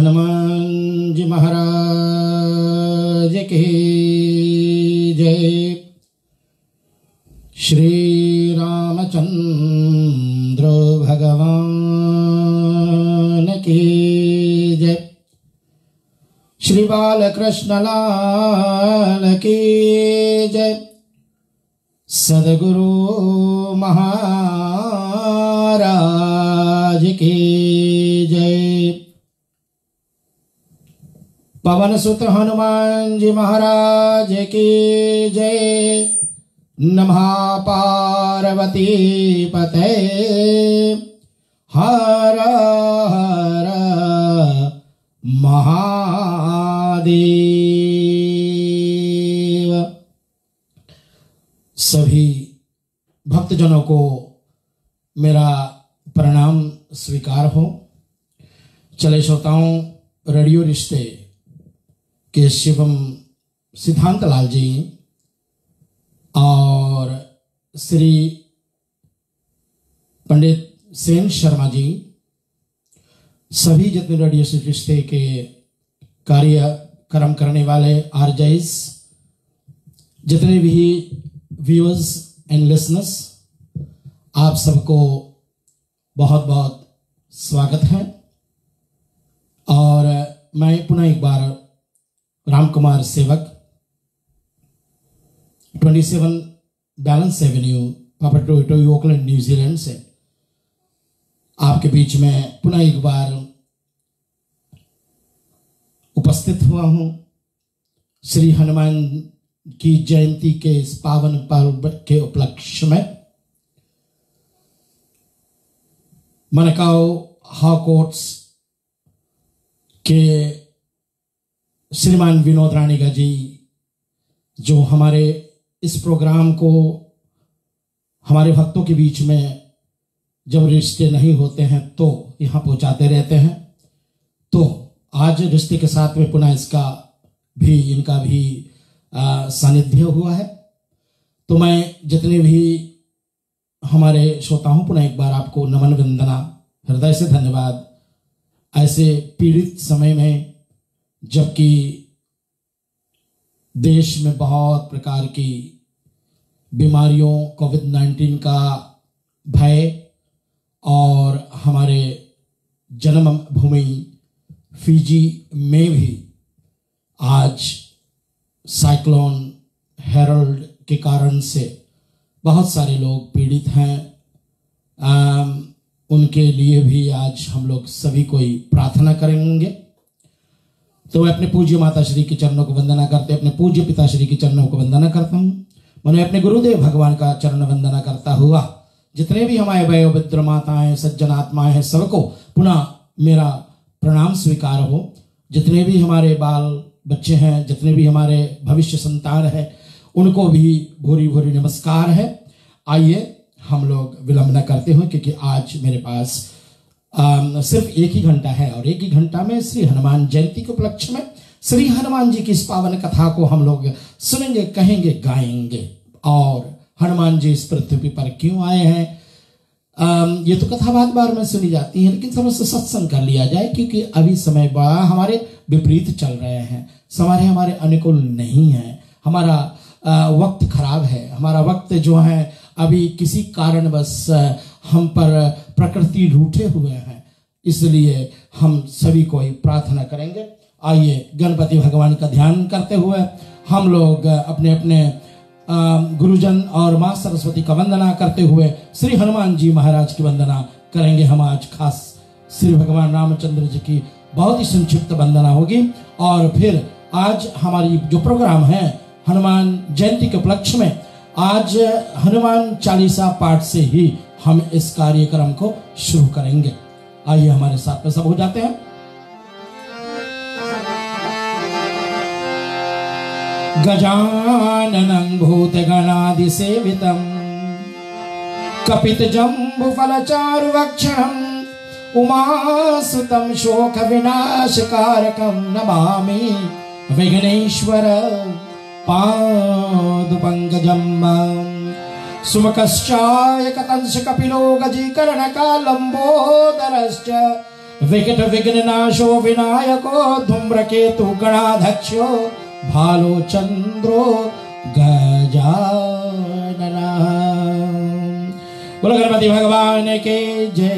हनुमान जी महाराज की जय। श्री रामचंद्र भगवान की जय। श्री बालकृष्ण लाल की जय। सद्गुरु महाराज की जय। पवन सुत हनुमान जी महाराज की जय। नमः पार्वती पते हर हर महादेव। सभी भक्तजनों को मेरा प्रणाम स्वीकार हो। चले श्रोताओं, रेडियो रिश्ते के शिवम सिद्धांत लाल जी और श्री पंडित सेन शर्मा जी, सभी जितने रेडियो रिश्ते के कार्यक्रम करने वाले आरजेस, जितने भी व्यूअर्स एंड लिसनर्स, आप सबको बहुत बहुत स्वागत है। और मैं पुनः एक बार राम कुमार सेवक, 27 बैलेंस एवेन्यू, पापाटोई, ओकलैंड, न्यूजीलैंड से आपके बीच में पुनः एक बार उपस्थित हुआ हूं। श्री हनुमान की जयंती के इस पावन पर्व के उपलक्ष्य में मनकाओ हाकोट्स के श्रीमान विनोद राणीगा जी, जो हमारे इस प्रोग्राम को हमारे भक्तों के बीच में जब रिश्ते नहीं होते हैं तो यहाँ पहुँचाते रहते हैं, तो आज रिश्ते के साथ में पुनः इनका भी सानिध्य हुआ है। तो मैं जितने भी हमारे श्रोता हूँ, पुनः एक बार आपको नमन वंदना, हृदय से धन्यवाद। ऐसे पीड़ित समय में, जबकि देश में बहुत प्रकार की बीमारियों, कोविड-19 का भय, और हमारे जन्मभूमि फिजी में भी आज साइक्लोन हेरल्ड के कारण से बहुत सारे लोग पीड़ित हैं। उनके लिए भी आज हम लोग सभी कोई प्रार्थना करेंगे। तो मैं अपने पूज्य माता श्री के चरणों को वंदना करते, अपने पूज्य पिता श्री के चरणों को वंदना करता हूँ। मैंने अपने गुरुदेव भगवान का चरण वंदना करता हुआ जितने भी हमारे वयोवृद्ध माताएं, सज्जन आत्माएं हैं, सबको पुनः मेरा प्रणाम स्वीकार हो। जितने भी हमारे बाल बच्चे हैं, जितने भी हमारे भविष्य संतान है, उनको भी भूरी भूरी नमस्कार है। आइए हम लोग विलंब न करते हुए, क्योंकि आज मेरे पास सिर्फ एक ही घंटा है, और एक ही घंटा में श्री हनुमान जयंती के उपलक्ष्य में श्री हनुमान जी की इस पावन कथा को हम लोग सुनेंगे, कहेंगे, गाएंगे। और हनुमान जी इस पृथ्वी पर क्यों आए हैं, ये तो कथा बार बार में सुनी जाती है, लेकिन थोड़ा सा सत्संग कर लिया जाए, क्योंकि अभी समय बड़ा हमारे विपरीत चल रहे हैं, समय हमारे अनुकूल नहीं है, हमारा वक्त खराब है, हमारा वक्त जो है अभी किसी कारणवश हम पर प्रकृति रूठे हुए हैं। इसलिए हम सभी को प्रार्थना करेंगे। आइए गणपति भगवान का ध्यान करते हुए हम लोग अपने अपने गुरुजन और माँ सरस्वती का वंदना करते हुए श्री हनुमान जी महाराज की वंदना करेंगे। हम आज खास श्री भगवान रामचंद्र जी की बहुत ही संक्षिप्त वंदना होगी, और फिर आज हमारी जो प्रोग्राम है हनुमान जयंती के उपलक्ष्य में, आज हनुमान चालीसा पाठ से ही हम इस कार्यक्रम को शुरू करेंगे। आइए हमारे साथ में सब हो जाते हैं। गजाननं भूतगणादिसेवितं कपितजम्बुफलचारुभक्षणं उमासुतं शोकविनाशकारकं नमामि विघ्नेश्वर पादुपङ्कजं। सुमुखश्चायकतंस कपिलो गजीकर्णकालम्बोदरश्च विकट विघ्न नाशो विनायको धूम्रकेतु गणाध्यक्षो भालो चंद्रो गजानना। बोलो गणपति भगवान के जय।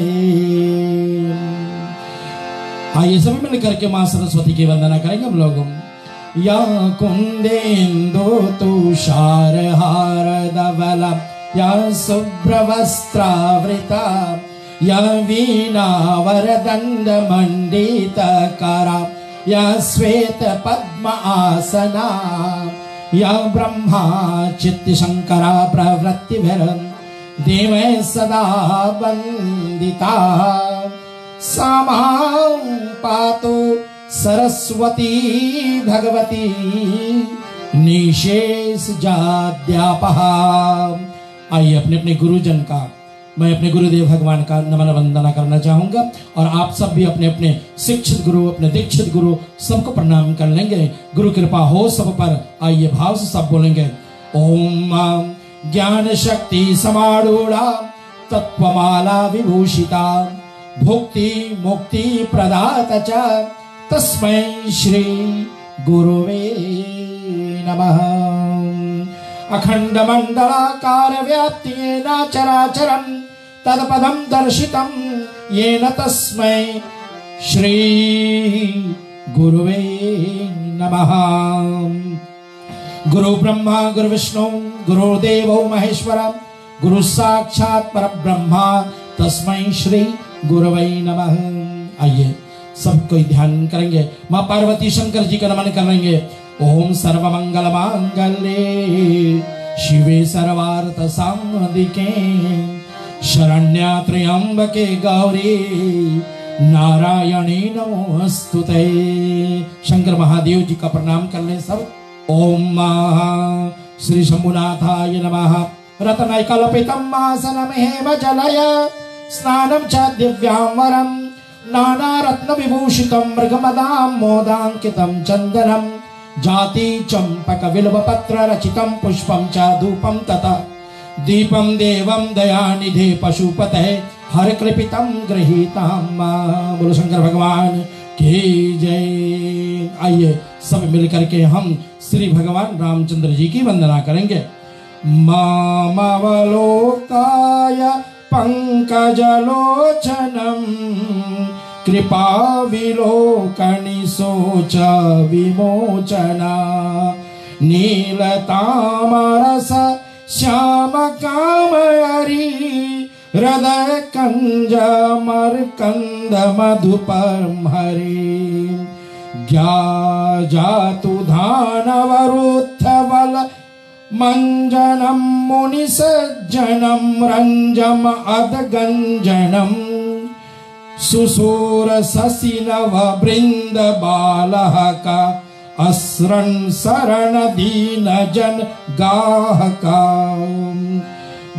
आइए सभी मिलकर के मां सरस्वती की वंदना करेंगे हम लोग। या कुंदेन्दु तुषार हार धवल या शुभ्रवस्त्रावृता या वीणा वरदंड मंडित करा या श्वेत पद्म आसना या ब्रह्मा चित्त शंकरा प्रवृत्तिभिर देवै सदा वंदिता सा मां पातु सरस्वती भगवती निशेष जाद्यापहा। आइए अपने अपने गुरुजन का, मैं अपने गुरुदेव भगवान का नमन वंदना करना चाहूंगा और आप सब भी अपने अपने शिक्षित गुरु, अपने दीक्षित गुरु सबको प्रणाम कर लेंगे। गुरु कृपा हो सब पर। आइए भाव से सब बोलेंगे। ओम ज्ञान शक्ति समारूढ़ा तत्वमाला विभूषिता भुक्ति मुक्ति प्रदाता च तस्मै श्री गुरुवे नमः। अखंड मंडलाकार व्याप्तेन चराचरं तत्पदं दर्शितं येन तस्मै श्री गुरुवे नमः। गुरु ब्रह्मा गुरु विष्णु गुरुदेवो महेश्वर गुरु साक्षात् परब्रह्मा तस्मै श्री गुरुवे नमः। आइए सब कोई ध्यान करेंगे। मां पार्वती शंकर जी का नमन करेंगे। ओम सर्वमंगल मांगल्ये शिवे सर्वार्थ साधिके शरण्या त्र्यंबके गौरी नारायणी नमोस्तुते। शंकर महादेव जी का प्रणाम कर ले सब। ओम श्री शंभुनाथाय नमः। रत्नैकल्पितम् आसनं हेमजलय स्नानं च दिव्याम्बरं नानारत्न विभूषितं मृगमदां मोदांकितं चन्दनं जाति चंपक बिल्व पत्र रचितं पुष्पं च धूपं तथा दीपं देवं दयानिधे पशुपते हर कृपितं गृहीतां। बोलो शंकर भगवान की जय। आइए सब मिलकर के हम श्री भगवान रामचंद्र जी की वंदना करेंगे। मामवलोकाय पंकजलोचनं कृपा विलोकनि शोच विमोचना नीलतामरस श्याम कामयरी हृदय कंज मरकंद मधुपर्म हरि ज्ञा जातु धानवरोत्थवल मंजनम मुनि सज्जनम रंजम अदगंजनम सुसूर ससिनव बृंद बालः का अस्रन शरण दीन जन गाहका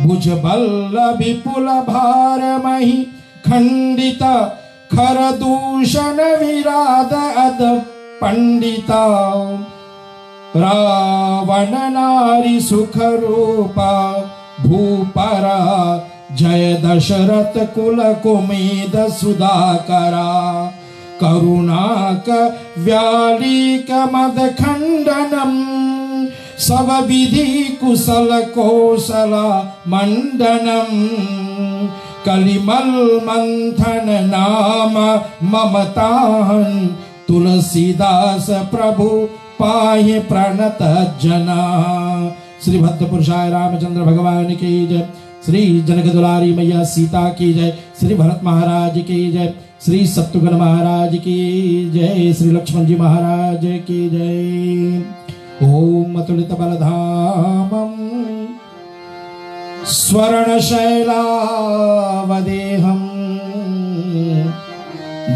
भुज बल्ल विपुल भार मही खंडित खर दूषण विराद अद पंडिता रावण नारी सुख रूपा भूपरा जय दशरथ कुल कुमेद सुधाकरा करुणाक व्यालीक मद खंडनम सब विधि कुशल कौशला मंडनम कलिमल मंथन नाम ममताहन तुलसीदास प्रभु पाहि प्रणत जना। श्री भक्त पुरुषाय रामचंद्र भगवान की जय। श्री जनक दुलारी मैया सीता की जय। श्री भरत महाराज की जय। श्री शत्रुघ्न महाराज की जय। श्री लक्ष्मण जी महाराज की जय। ओम अतुलित बलधामं स्वर्ण शैलावदेहं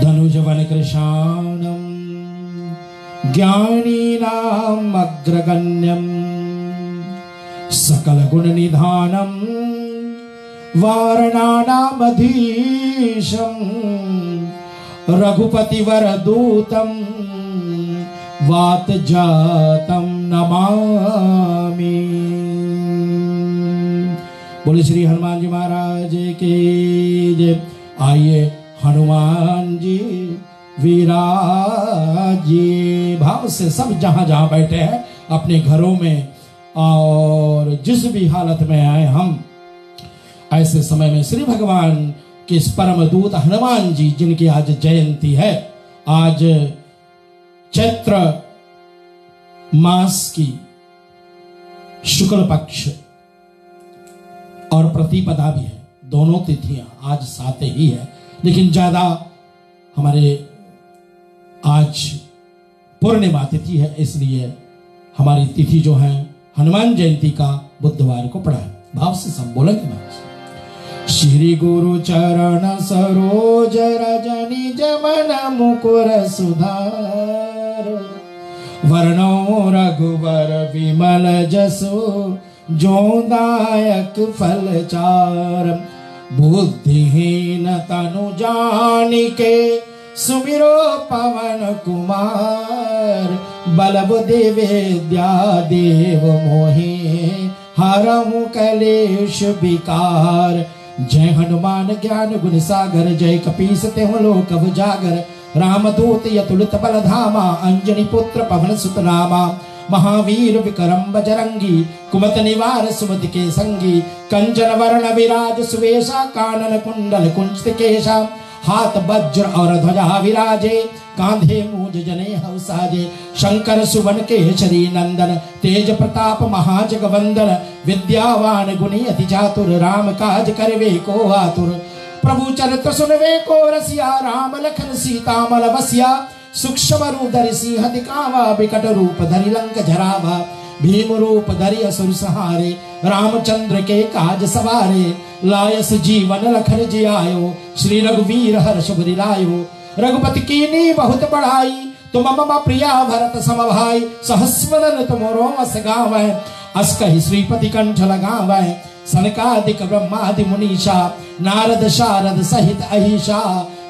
धनुजवन कृशानं ज्ञानीनाम् अग्रगण्यं सकल गुण निधानं वारणानामधीशं रघुपति वरदूतं वात जातं नमामि। बोले श्री हनुमान जी महाराज की जय। आइए हनुमान जी विराजे। भाव से सब जहां जहां बैठे हैं अपने घरों में और जिस भी हालत में आए हम, ऐसे समय में श्री भगवान के इस परम दूत हनुमान जी जिनकी आज जयंती है, आज चैत्र मास की शुक्ल पक्ष और प्रतिपदा भी है, दोनों तिथियां आज साथ ही है, लेकिन ज्यादा हमारे आज पूर्णिमा तिथि है, इसलिए हमारी तिथि जो है हनुमान जयंती का बुधवार को पड़ा है। भाव से सब बोलेंगे भाव से। श्री गुरु चरण सरोज रजनी जमन मुकुर सुधार, वर्णो रघुवर विमल जसो जोदायक फल चार, बुद्धिहीन तनु जानिके सुमिरो पवन कुमार, बल बुद्धि विद्या देव मोहि हरहु कलेश विकार। जय हनुमान ज्ञान गुण सागर, जय कपीस तेहु लोक उजागर, रामदूत यतुलित बल धामा, अंजनी पुत्र पवन सुत नामा, महावीर विक्रम बजरंगी, कुमत निवार सुमति के संगी, कंचन वर्ण विराज सुवेशा, कानन कुंडल कुंचित केशा, हाथ वज्र और ध्वजा विराजे, कांधे मूज जने हवसाजे, शंकर सुवन केसरी नंदन, तेज प्रताप महाजगवंदन, विद्यावान गुणी अति चातुर, राम काज करवे को आतुर, प्रभु चरित्र सुनवे को रसिया, राम लखन सीता मल बसिया, सूक्ष्म रूप धरि सिंह दिखावा, विकट रूप धरि लंक जरावा, भीम रूप धरि असुर संहारे, रामचंद्र के काज सवारे, लायस जीवन लखन जियायो, श्री रघुवीर हर्ष बरि लायो, रघुपति कीनी बहुत बढ़ाई, तुम मम प्रिया भरत सम भाई, सहस्वदन तुमरो अस गावै, अस कहि श्रीपति कंठ लगावै, सनकादिक ब्रह्मादि मुनीषा, नारद शारद सहित अहिषा,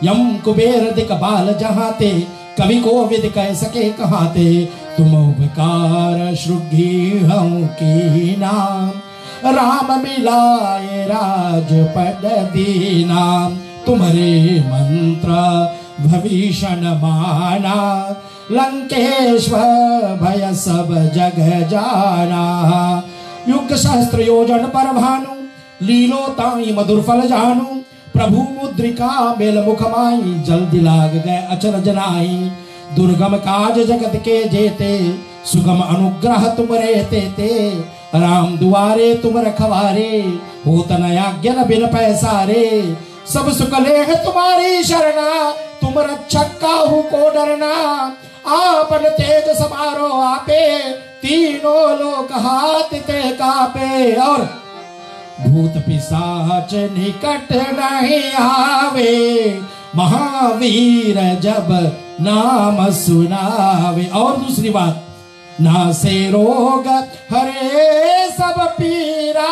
यम कुबेर दिक बाल जहाते, कवि कोविद कह सके कहाते, तुम उपकार श्रुद्धि हम की नाम, राम मिलाए राजपद दीना, तुम्हारे मंत्र भविष्ण माना, लंकेश्वर भय सब जग जाना, युग सहस्त्र योजन पर भानु, लीलो ताई मधुर फल जानू, प्रभु मुद्रिका मेल मुख माई, जल्दी लाग गए अचरज नाई, दुर्गम काज जगत के जेते, सुगम अनुग्रह तुम रहते ते, राम दुआरे तुम रखवारे, होत न आज्ञा न बिन पैसारे, सब सुख लेह तुम्हारी शरणा, तुम रक्षक काहू को डरना, आपन तेज समारो आपे, तीनों लोक हाथ ते कापे, और भूत पिशाच निकट नहीं आवे, महावीर जब नाम सुनावे। और दूसरी बात, ना से रोग हरे सब पीरा,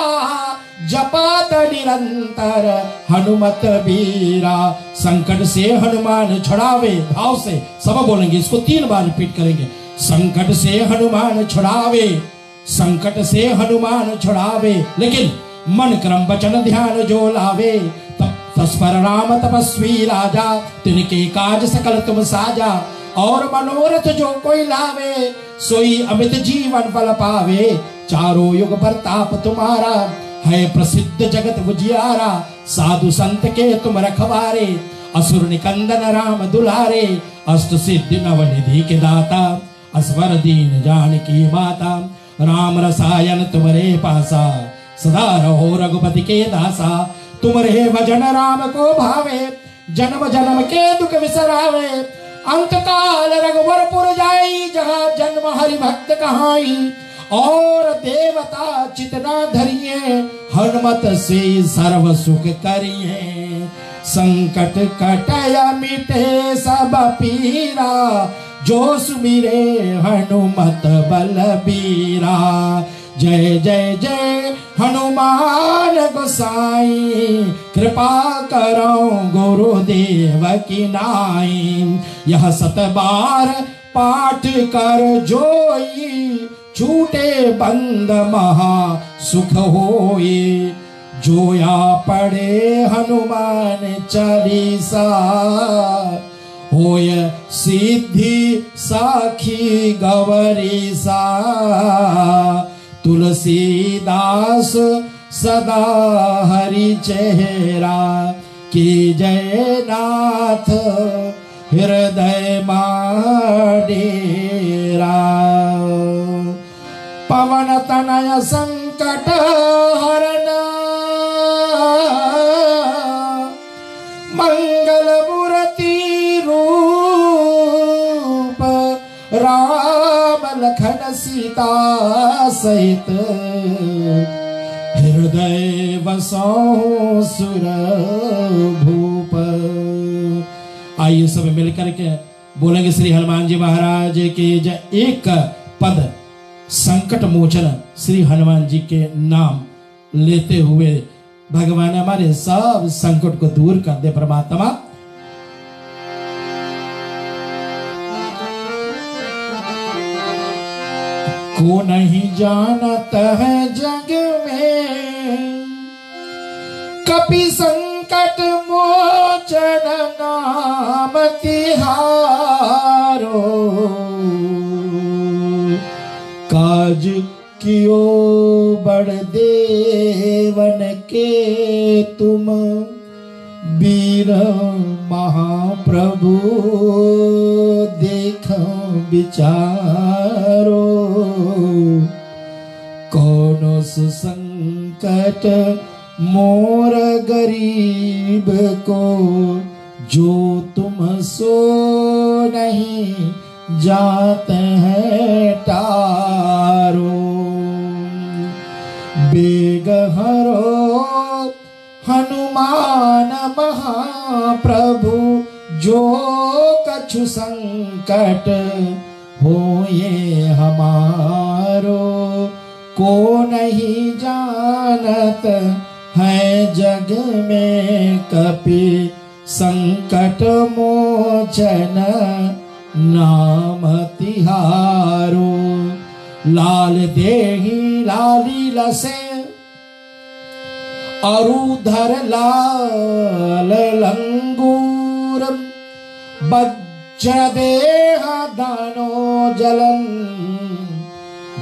जपात निरंतर हनुमत बीरा, संकट से हनुमान छुड़ावे। भाव से सब बोलेंगे, इसको 3 बार रिपीट करेंगे। संकट से हनुमान छुड़ावे, संकट से हनुमान छुड़ावे, लेकिन मन क्रम वचन ध्यान जो लावे, तब तत्पर राम तपस्वी राजा, तिनके काज सकल तुम साजा, और मनोरथ जो कोई लावे, सोई अमित जीवन फल पावे, चारों युग प्रताप तुम्हारा, है प्रसिद्ध जगत उजियारा, साधु संत के तुम रखवारे, असुर निकंदन राम दुलारे, अष्ट सिद्धि नवनिधि के दाता, असवर दीन जानकी माता, राम रसायन तुम्हारे पासा, सदा रहो रघुपति के दासा, तुम्हारे भजन राम को भावे, जन्म जन्म के दुख विसरावे, अंत काल रघुवरपुर जाई, जहाँ जन्म हरि भक्त कहाई, और देवता चितना धरिए, हनुमत से सर्व सुख करिए, संकट कटय मिटे सब पीरा, जो सुमिरे हनुमत बलबीरा। जय जय जय हनुमान गोसाई, कृपा करो गुरुदेव की नाई, यह 7 बार पाठ कर जोई, छूटे बंद महा सुख होई, जोया पढ़े हनुमान चालीसा, होय सिद्धि साखी गौरीसा। तुलसीदास सदा हरि चेहरा, की जय नाथ हृदय डेरा। पवन तनय संकट हरण, मंगल मूर्ति रूप। राम लखन सीता सहित, हृदय बसो सुर भूप। आइए सब मिलकर के बोलेंगे श्री हनुमान जी महाराज की जय। एक पद संकट मोचन श्री हनुमान जी के नाम लेते हुए भगवान हमारे सब संकट को दूर कर दे परमात्मा। को नहीं जानत है जग में, कपि संकट मोचन नाम तिहारो। काज कियो बड़ देवन के तुम, वीर महाप्रभु देखो विचारो। कौनो सुसंकट मोर गरीब को, जो तुम सो नहीं जाते हैं टारो। बेग हरो हनुमान महाप्रभु, जो कछु संकट होए हमारो। को नहीं जानत है जग में, कपि संकट मोचन नाम तिहारो। लाल देहि लाली लसे, अरुधर लाल लंगूर। वज्र देह दानो जलन,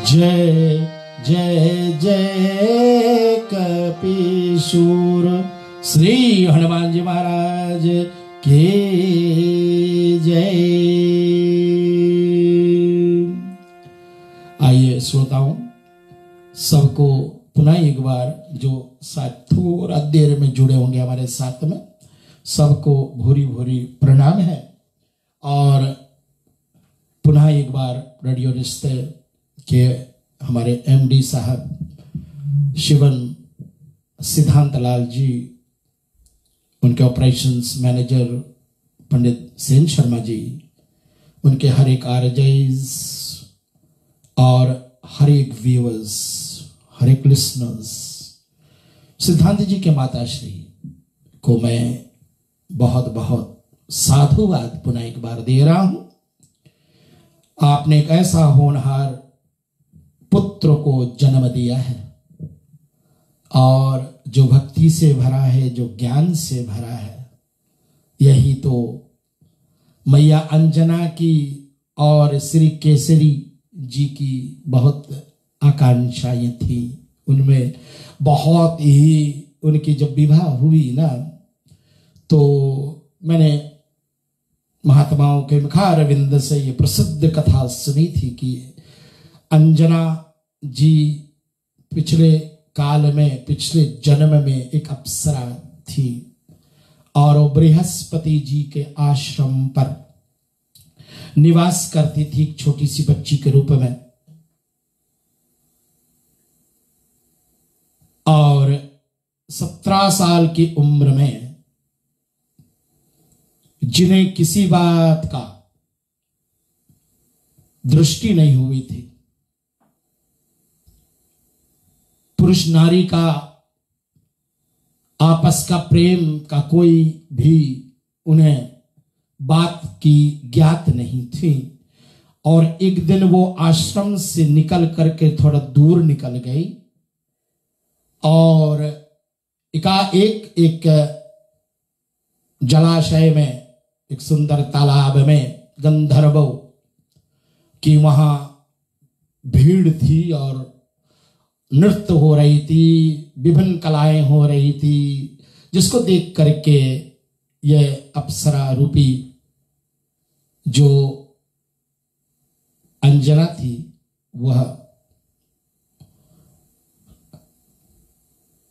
जय जय जय कपीशूर। श्री हनुमान जी महाराज के जय। आइए श्रोताओं, सबको पुनः एक बार जो शायद थोड़ा देर में जुड़े होंगे हमारे साथ में, सबको भूरी भूरी प्रणाम है। और पुनः एक बार रेडियो रिश्ते के हमारे एमडी साहब शिवन सिद्धांतलाल जी, उनके ऑपरेशंस मैनेजर पंडित सेन शर्मा जी, उनके हर एक आरजेस और हर एक व्यूअर्स, हर एक लिसनर्स, सिद्धांत जी के माताश्री को मैं बहुत बहुत साधुवाद पुनः एक बार दे रहा हूं। आपने एक ऐसा होनहार पुत्र को जन्म दिया है, और जो भक्ति से भरा है, जो ज्ञान से भरा है, यही तो मैया अंजना की और श्री केसरी जी की बहुत आकांक्षाएं थी। उनमें बहुत ही, उनकी जब विवाह हुई ना, तो मैंने महात्माओं के मुखारविंद से ये प्रसिद्ध कथा सुनी थी कि अंजना जी पिछले काल में, पिछले जन्म में एक अप्सरा थी, और वो बृहस्पति जी के आश्रम पर निवास करती थी एक छोटी सी बच्ची के रूप में। और 17 साल की उम्र में जिन्हें किसी बात का दृष्टि नहीं हुई थी, पुरुष नारी का आपस का प्रेम का कोई भी उन्हें बात की ज्ञात नहीं थी। और एक दिन वो आश्रम से निकल करके थोड़ा दूर निकल गई, और एकाएक एक जलाशय में, एक सुंदर तालाब में गंधर्वों की वहां भीड़ थी और नृत्य हो रही थी, विभिन्न कलाएं हो रही थी, जिसको देख करके यह अप्सरा रूपी जो अंजना थी वह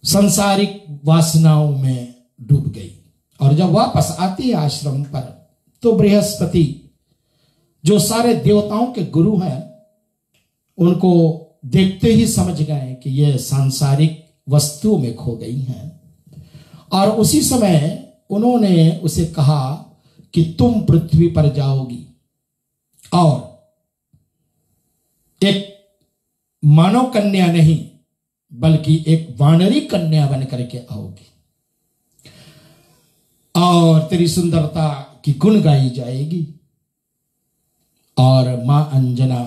सांसारिक वासनाओं में डूब गई। और जब वापस आती है आश्रम पर, तो बृहस्पति जो सारे देवताओं के गुरु हैं, उनको देखते ही समझ गए कि यह सांसारिक वस्तुओं में खो गई हैं। और उसी समय उन्होंने उसे कहा कि तुम पृथ्वी पर जाओगी और एक मानव कन्या नहीं बल्कि एक वानरी कन्या बन करके आओगी और तेरी सुंदरता की गुण गाई जाएगी। और मां अंजना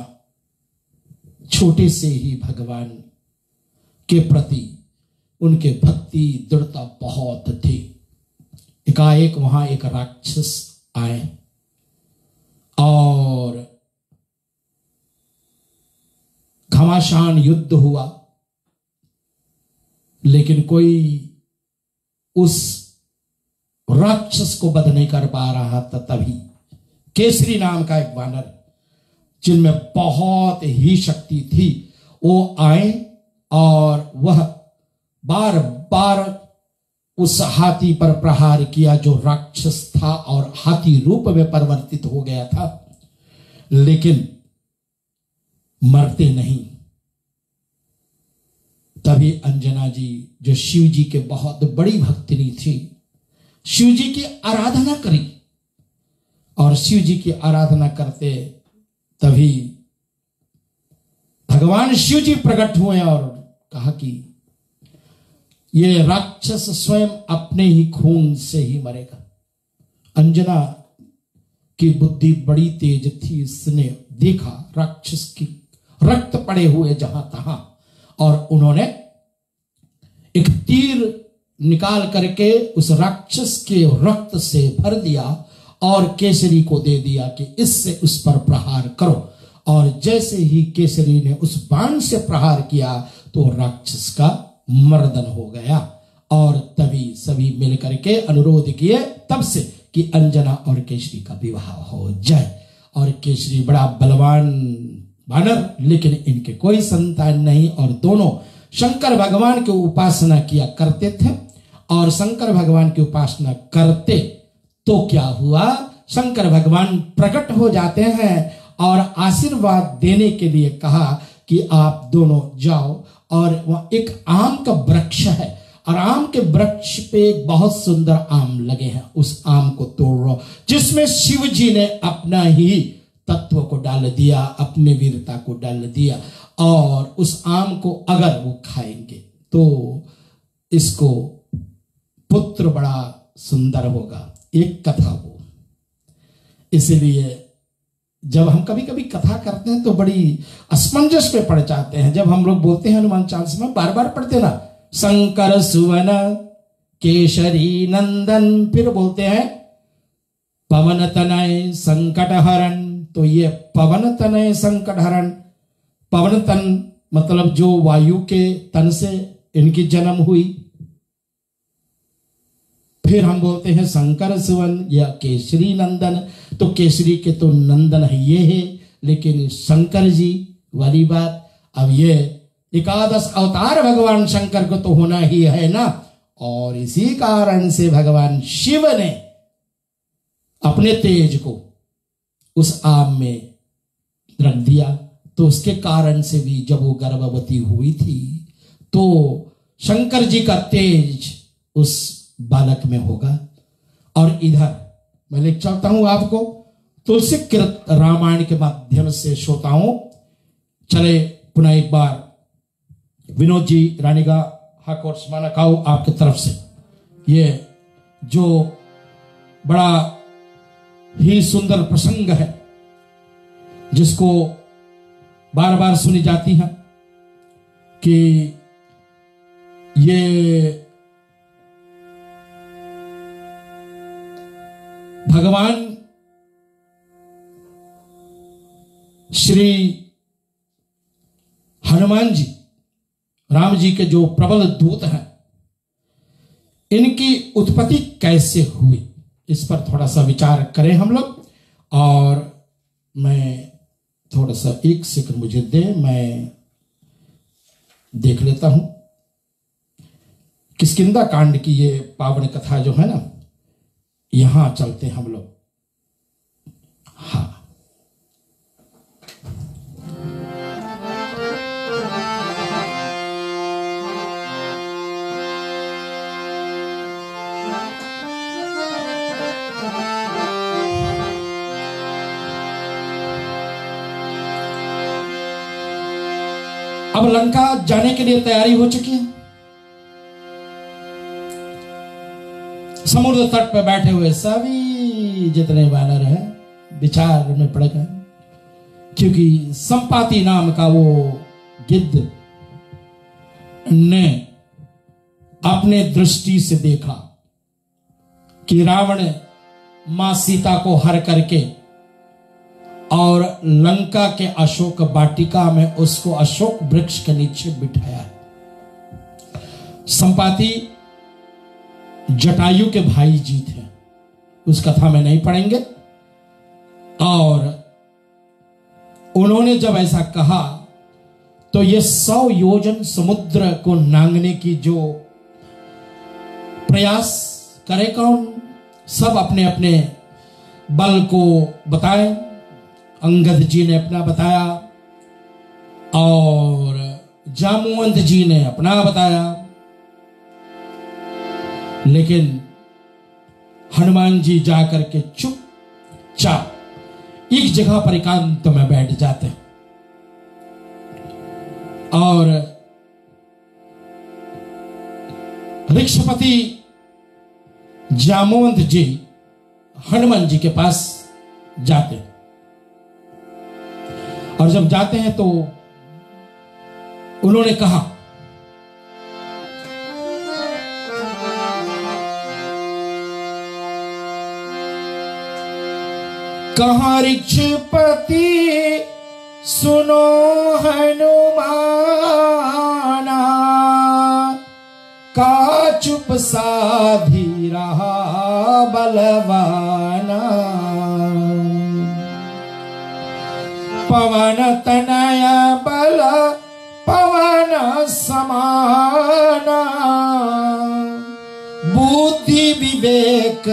छोटे से ही भगवान के प्रति उनके भक्ति दृढ़ता बहुत थी। एकाएक वहां एक राक्षस आए और घमासान युद्ध हुआ, लेकिन कोई उस राक्षस को वध नहीं कर पा रहा था। तभी केसरी नाम का एक वानर, जिनमें बहुत ही शक्ति थी, वो आए और वह बार बार उस हाथी पर प्रहार किया जो राक्षस था और हाथी रूप में परिवर्तित हो गया था, लेकिन मरते नहीं। तभी अंजना जी, जो शिव जी के बहुत बड़ी भक्तिनी थी, शिव जी की आराधना करी और शिव जी की आराधना करते तभी भगवान शिव जी प्रकट हुए और कहा कि ये राक्षस स्वयं अपने ही खून से ही मरेगा। अंजना की बुद्धि बड़ी तेज थी, इसने देखा राक्षस की रक्त पड़े हुए जहां तहां, और उन्होंने एक तीर निकाल करके उस राक्षस के रक्त से भर दिया और केसरी को दे दिया कि इससे उस पर प्रहार करो। और जैसे ही केसरी ने उस बाण से प्रहार किया तो राक्षस का मर्दन हो गया। और तभी सभी मिलकर के अनुरोध किए तब से कि अंजना और केसरी का विवाह हो जाए। और केसरी बड़ा बलवान वानर, लेकिन इनके कोई संतान नहीं, और दोनों शंकर भगवान की उपासना किया करते थे। और शंकर भगवान की उपासना करते तो क्या हुआ, शंकर भगवान प्रकट हो जाते हैं और आशीर्वाद देने के लिए कहा कि आप दोनों जाओ। और वह एक आम का वृक्ष है और आम के वृक्ष पे एक बहुत सुंदर आम लगे हैं, उस आम को तोड़ो, जिसमें शिव जी ने अपना ही तत्व को डाल दिया, अपने वीरता को डाल दिया। और उस आम को अगर वो खाएंगे तो इसको पुत्र बड़ा सुंदर होगा। एक कथा हो, इसलिए जब हम कभी कभी कथा करते हैं तो बड़ी असमंजस में पड़ जाते हैं। जब हम लोग बोलते हैं हनुमान चालीसा में बार बार पढ़ते ना, शंकर सुवन केशरी नंदन, फिर बोलते हैं पवन तनय संकट हरण। तो ये पवन तनय संकट हरण, पवन तन मतलब जो वायु के तन से इनकी जन्म हुई। फिर हम बोलते हैं शंकर सुवन या केसरी नंदन, तो केसरी के तो नंदन है ये है, लेकिन शंकर जी वाली बात, अब ये एकादश अवतार भगवान शंकर को तो होना ही है ना। और इसी कारण से भगवान शिव ने अपने तेज को उस आम में रख दिया। तो उसके कारण से भी जब वो गर्भवती हुई थी तो शंकर जी का तेज उस बालक में होगा। और इधर मैं ले चलता हूं आपको तुलसी कृत रामायण के माध्यम से श्रोताओं। चले पुनः एक बार विनोद जी रानीगा हाकोट समाना काऊ आपकी तरफ से ये जो बड़ा ही सुंदर प्रसंग है, जिसको बार बार सुनी जाती है कि ये भगवान श्री हनुमान जी, राम जी के जो प्रबल दूत हैं, इनकी उत्पत्ति कैसे हुई, इस पर थोड़ा सा विचार करें हम लोग। और मैं थोड़ा सा 1 सेकंड मुझे दे, मैं देख लेता हूं किष्किंधा कांड की ये पावन कथा जो है ना, यहां चलते हैं हम लोग। हाँ, अब लंका जाने के लिए तैयारी हो चुकी है। समुद्र तट पर बैठे हुए सभी जितने वानर हैं विचार में पड़ गए, क्योंकि संपाति नाम का वो गिद्ध ने अपने दृष्टि से देखा कि रावण मां सीता को हर करके और लंका के अशोक वाटिका में उसको अशोक वृक्ष के नीचे बिठाया है। संपाति जटायु के भाई जी थे, उस कथा में नहीं पढ़ेंगे। और उन्होंने जब ऐसा कहा तो ये 100 योजन समुद्र को नांगने की जो प्रयास करे कौन, सब अपने अपने बल को बताए। अंगद जी ने अपना बताया और जामवंत जी ने अपना बताया, लेकिन हनुमान जी जाकर के चुपचाप एक जगह पर एकांत में बैठ जाते हैं और ऋक्षपति जामवंत जी हनुमान जी के पास जाते हैं। और जब जाते हैं तो उन्होंने कहा, कहा ऋक्षपति सुनो हनुमाना, का चुप साधी रहा बलवाना, पवन तनया बल पवन समाना, बुद्धि विवेक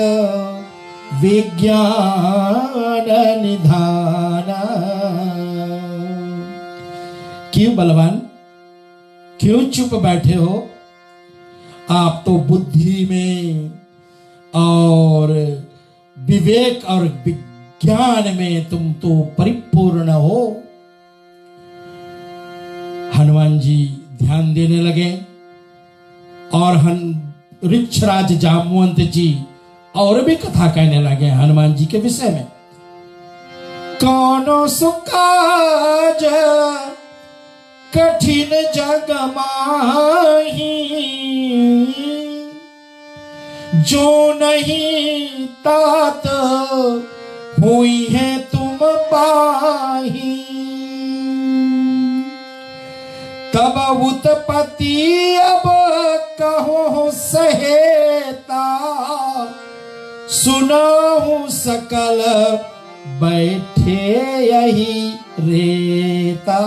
विज्ञान निधाना। क्यों बलवान, क्यों चुप बैठे हो? आप तो बुद्धि में और विवेक और ज्ञान में तुम तो परिपूर्ण हो। हनुमान जी ध्यान देने लगे और ऋक्षराज जामवंत जी और भी कथा कहने लगे हनुमान जी के विषय में। कौनो सुकाज कठिन जग माही, जो नहीं तात हुई है तुम पाही, तब उत्पत्ति अब कहो सहेता, सुनाहूं सकल बैठे यही रेता।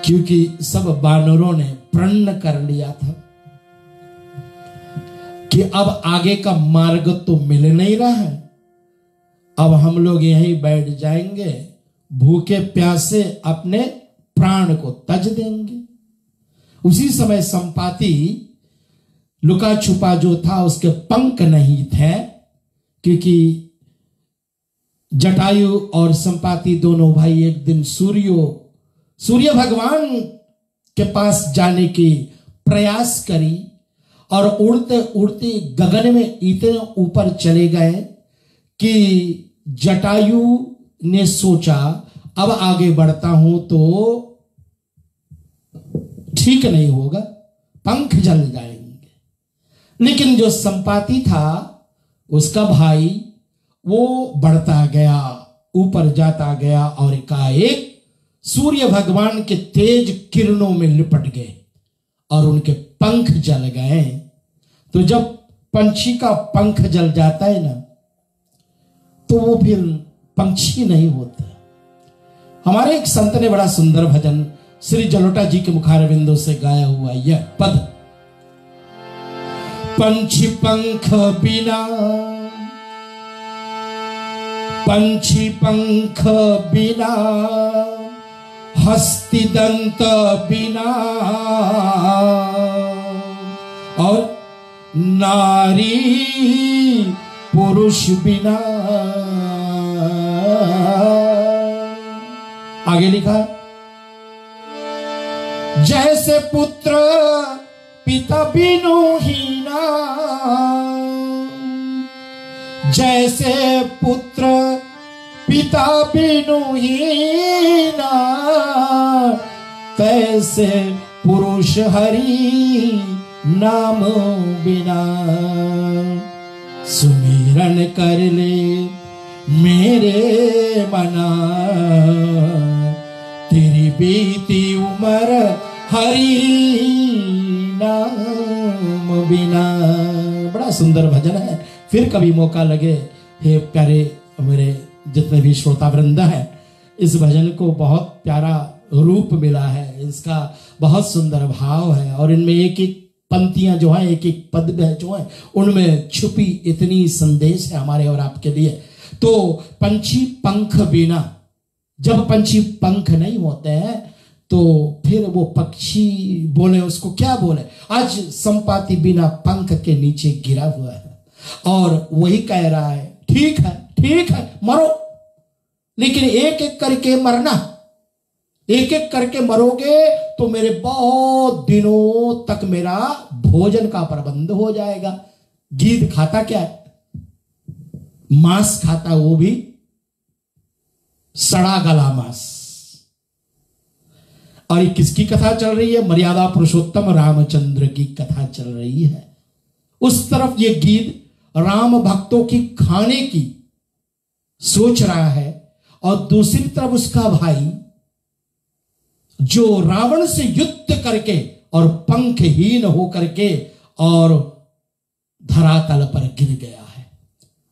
क्योंकि सब बानरों ने प्रण कर लिया था कि अब आगे का मार्ग तो मिल नहीं रहा है, अब हम लोग यहीं बैठ जाएंगे, भूखे प्यासे अपने प्राण को तज देंगे। उसी समय संपाति लुका छुपा जो था उसके पंख नहीं थे, क्योंकि जटायु और संपाति दोनों भाई एक दिन सूर्य भगवान के पास जाने की प्रयास करी और उड़ते उड़ते गगन में इतने ऊपर चले गए कि जटायु ने सोचा अब आगे बढ़ता हूं तो ठीक नहीं होगा, पंख जल जाएंगे। लेकिन जो संपाति था उसका भाई वो बढ़ता गया, ऊपर जाता गया और एकाएक सूर्य भगवान के तेज किरणों में लिपट गए और उनके पंख जल गए। तो जब पंछी का पंख जल जाता है ना, तो वो फिर पंछी नहीं होता। हमारे एक संत ने बड़ा सुंदर भजन श्री जलोटा जी के मुखारविंदों से गाया हुआ यह पद, पंछी पंख बिना, पंछी पंख बिना, हस्ती दंत बिना, और नारी पुरुष बिना। आगे लिखा, जैसे पुत्र पिता बिनु हीना, जैसे पुत्र पिता बिनु हीना, तैसे पुरुष हरि नाम बिना। सुमिरन कर ले मेरे मना, तेरी बीती उम्र हरि नाम बिना। बड़ा सुंदर भजन है। फिर कभी मौका लगे, हे प्यारे मेरे जितने भी श्रोता वृंद है, इस भजन को बहुत प्यारा रूप मिला है, इसका बहुत सुंदर भाव है और इनमें एक एक पंक्तियां जो है, एक एक पद जो है, उनमें छुपी इतनी संदेश है हमारे और आपके लिए। तो पंछी पंख बिना, जब पंछी पंख नहीं होते हैं तो फिर वो पक्षी बोले उसको क्या बोले। आज संपाति बिना पंख के नीचे गिरा हुआ है और वही कह रहा है ठीक है, ठीक है, मरो, लेकिन एक एक करके मरना, एक एक करके मरोगे तो मेरे बहुत दिनों तक मेरा भोजन का प्रबंध हो जाएगा। गीध खाता क्या है? मांस खाता, वो भी सड़ा गला मांस। और ये किसकी कथा चल रही है? मर्यादा पुरुषोत्तम रामचंद्र की कथा चल रही है। उस तरफ ये गीध राम भक्तों की खाने की सोच रहा है और दूसरी तरफ उसका भाई जो रावण से युद्ध करके और पंखहीन होकर के और धरातल पर गिर गया है।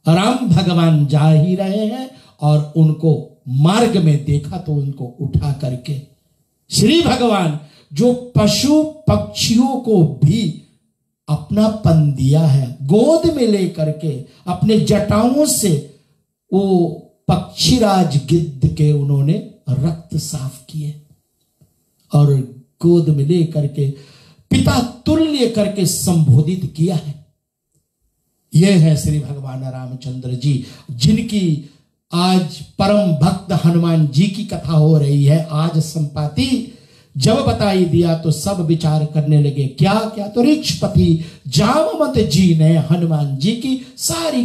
राम भगवान जा ही रहे हैं और उनको मार्ग में देखा तो उनको उठा करके श्री भगवान जो पशु पक्षियों को भी अपनापन दिया है, गोद में लेकर के अपने जटाओं से वो पक्षीराज गिद्ध के उन्होंने रक्त साफ किए और गोद में लेकर के पिता तुल्य करके संबोधित किया है। यह है श्री भगवान रामचंद्र जी, जिनकी आज परम भक्त हनुमान जी की कथा हो रही है। आज संपाति जब बताई दिया तो सब विचार करने लगे, क्या क्या? तो ऋक्षपति जामवंत जी ने हनुमान जी की सारी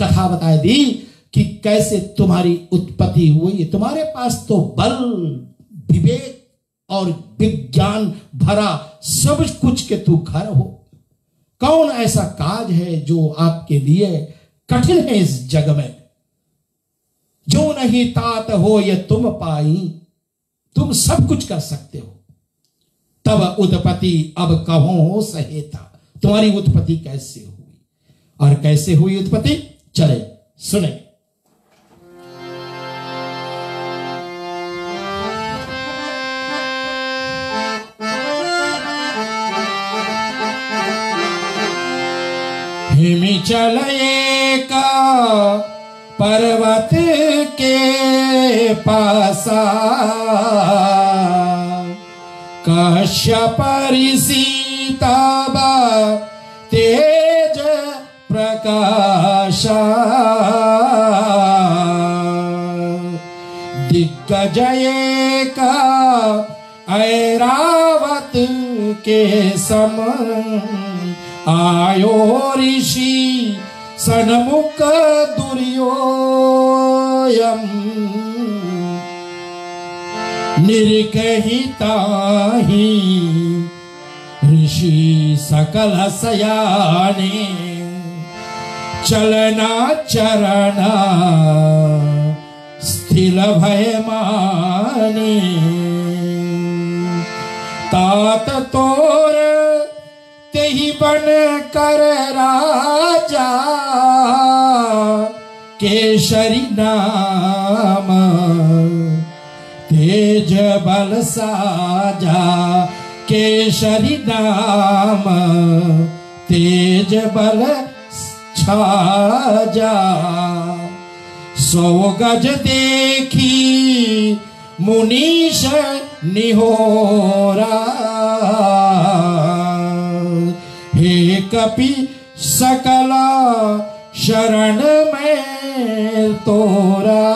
कथा बता दी कि कैसे तुम्हारी उत्पत्ति हुई। तुम्हारे पास तो बल, विवेक और विज्ञान भरा सब कुछ के तू घर हो। कौन ऐसा काज है जो आपके लिए कठिन है इस जग में? जो नहीं तात हो ये तुम पाई, तुम सब कुछ कर सकते हो। तब उत्पत्ति अब कहो सहेता, तुम्हारी उत्पत्ति कैसे हुई और कैसे हुई उत्पत्ति, चले सुने। हिमाचल का पर्वत के पासा, कश्यप ऋषि तब तेज प्रकाशा, दिग्गजय का ऐरावत के सम, आयो ऋषि सन्मुख दुर्योयम, निर्गहिता ही ऋषि सकल सयाने चलना चरणा स्थिर भय माने तात तोर तेहि बन कर राजा केशरी नाम तेज बल साजा केशरी नाम तेज बल छाजा 100 गज देखी मुनीश निहोरा हे कपि सकला शरण में तोरा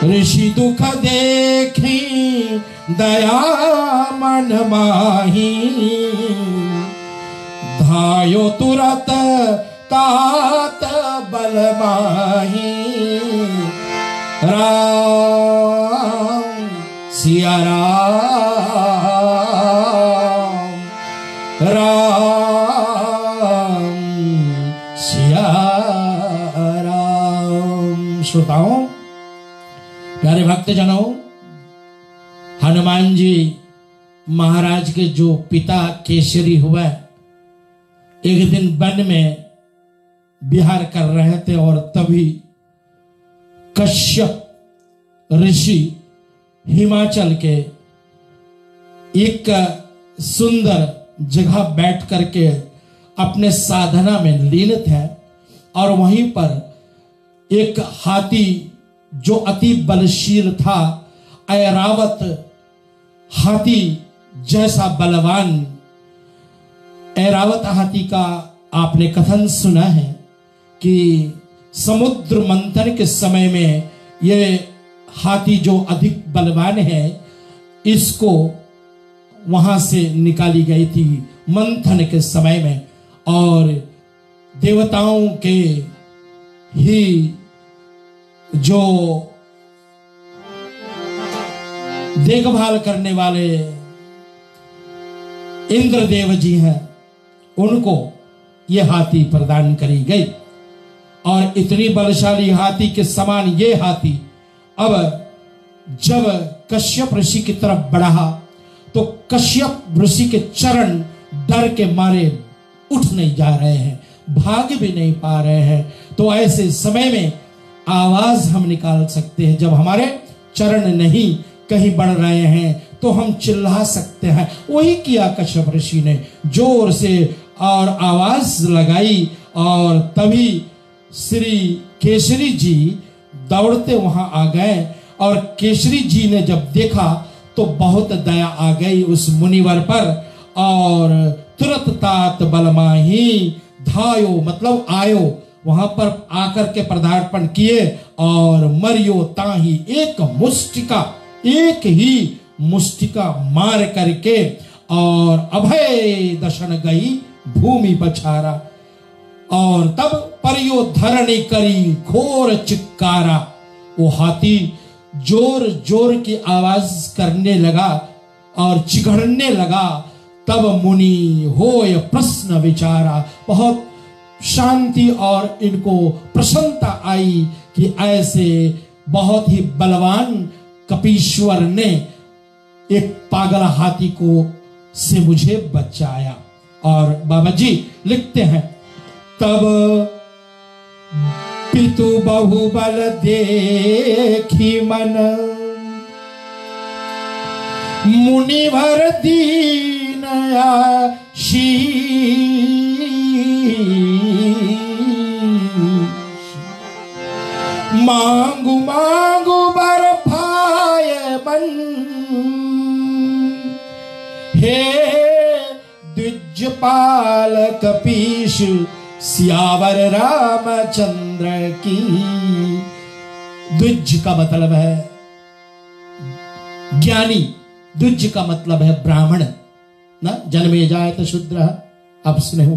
ऋषि दुख देखी दया मन माही धायो तुरत तात बल माही राम सिया राम राम सिया राम। श्रोताओं, प्यारे भक्तजनों, हनुमान जी महाराज के जो पिता केसरी हुआ, एक दिन वन में विहार कर रहे थे और तभी कश्यप ऋषि हिमाचल के एक सुंदर जगह बैठ करके अपने साधना में लीन थे और वहीं पर एक हाथी जो अति बलशील था, ऐरावत हाथी जैसा बलवान ऐरावत हाथी का आपने कथन सुना है कि समुद्र मंथन के समय में ये हाथी जो अधिक बलवान है, इसको वहां से निकाली गई थी मंथन के समय में, और देवताओं के ही जो देखभाल करने वाले इंद्रदेव जी हैं, उनको यह हाथी प्रदान करी गई। और इतनी बलशाली हाथी के समान ये हाथी अब जब कश्यप ऋषि की तरफ बढ़ा तो कश्यप ऋषि के चरण डर के मारे उठ नहीं जा रहे हैं, भाग भी नहीं पा रहे हैं। तो ऐसे समय में आवाज हम निकाल सकते हैं, जब हमारे चरण नहीं कहीं बढ़ रहे हैं तो हम चिल्ला सकते हैं। वही किया कश्यप ऋषि ने, जोर से और आवाज लगाई, और तभी श्री केसरी जी दौड़ते वहां आ गए। और केसरी जी ने जब देखा तो बहुत दया आ गई उस मुनिवर पर, और तुरंत तात बलमाही धायो मतलब आयो, वहां पर आकर के पदार्पण किए और मरियो ताही एक मुष्टिका, एक ही मुष्टिका मार करके और अभय दर्शन गई भूमि पछारा। और तब परियो धरणी करी घोर चिक्कारा, वो हाथी जोर जोर की आवाज करने लगा और चिघड़ने लगा। तब मुनि होय प्रश्न विचारा, बहुत शांति और इनको प्रसन्नता आई कि ऐसे बहुत ही बलवान कपीश्वर ने एक पागल हाथी को से मुझे बचाया। और बाबा जी लिखते हैं, तब पितु बहुबल देखी मन मुनिवर दीन आशीष, मांगू मांगू बर भाय मन, हे द्विजपाल कपीश सियावर रामचंद्र की। द्विज का मतलब है ज्ञानी, द्विज का मतलब है ब्राह्मण ना, जन्मे जाए तो शूद्र, आप सुने हो,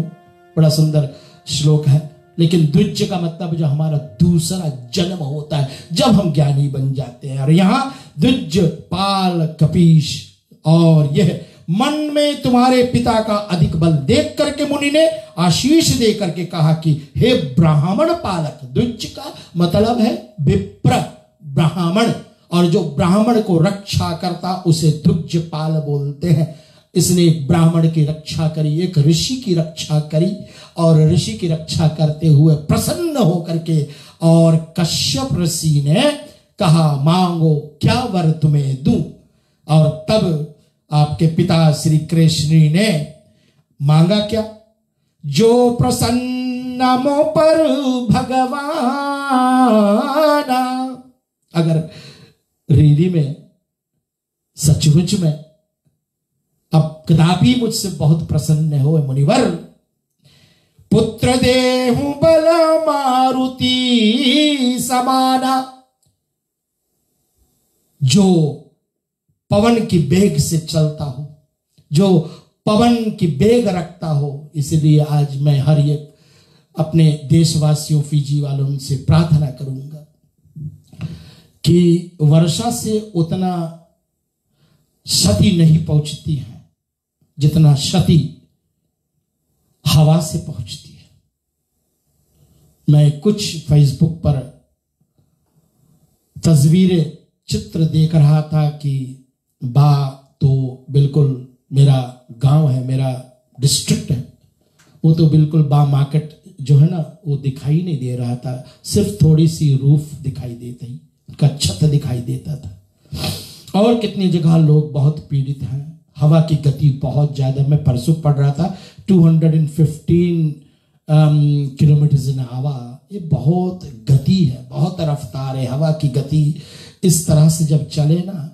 बड़ा सुंदर श्लोक है। लेकिन द्विज का मतलब जो हमारा दूसरा जन्म होता है, जब हम ज्ञानी बन जाते हैं। और यहां द्विज पाल कपीश और यह मन में तुम्हारे पिता का अधिक बल देख करके मुनि ने आशीष दे करके कहा कि हे ब्राह्मण पालक। द्विज का मतलब है विप्र, ब्राह्मण, और जो ब्राह्मण को रक्षा करता उसे द्विजपाल बोलते हैं। इसने एक ब्राह्मण की रक्षा करी, एक ऋषि की रक्षा करी, और ऋषि की रक्षा करते हुए प्रसन्न होकर के और कश्यप ऋषि ने कहा मांगो क्या वर तुम्हें दूं। और तब आपके पिता श्री कृष्ण ने मांगा क्या, जो प्रसन्न मो पर भगवाना। अगर रीति में सचमुच में अब कदापि मुझसे बहुत प्रसन्न हो मुनिवर, पुत्र देहु बल मारुति समाना, जो पवन की बेग से चलता हो, जो पवन की बेग रखता हो। इसलिए आज मैं हर एक अपने देशवासियों, फिजी वालों से प्रार्थना करूंगा कि वर्षा से उतना क्षति नहीं पहुंचती है जितना क्षति हवा से पहुंचती है। मैं कुछ फेसबुक पर तस्वीरें, चित्र देख रहा था कि तो बिल्कुल मेरा गांव है, मेरा डिस्ट्रिक्ट है, वो तो बिल्कुल मार्केट जो है ना वो दिखाई नहीं दे रहा था, सिर्फ थोड़ी सी रूफ दिखाई देती, उनका छत दिखाई देता था। और कितनी जगह लोग बहुत पीड़ित हैं, हवा की गति बहुत ज्यादा। मैं परसों पढ़ रहा था 215 किलोमीटर इन आवर, ये बहुत गति है, बहुत रफ्तार है हवा की गति। इस तरह से जब चले ना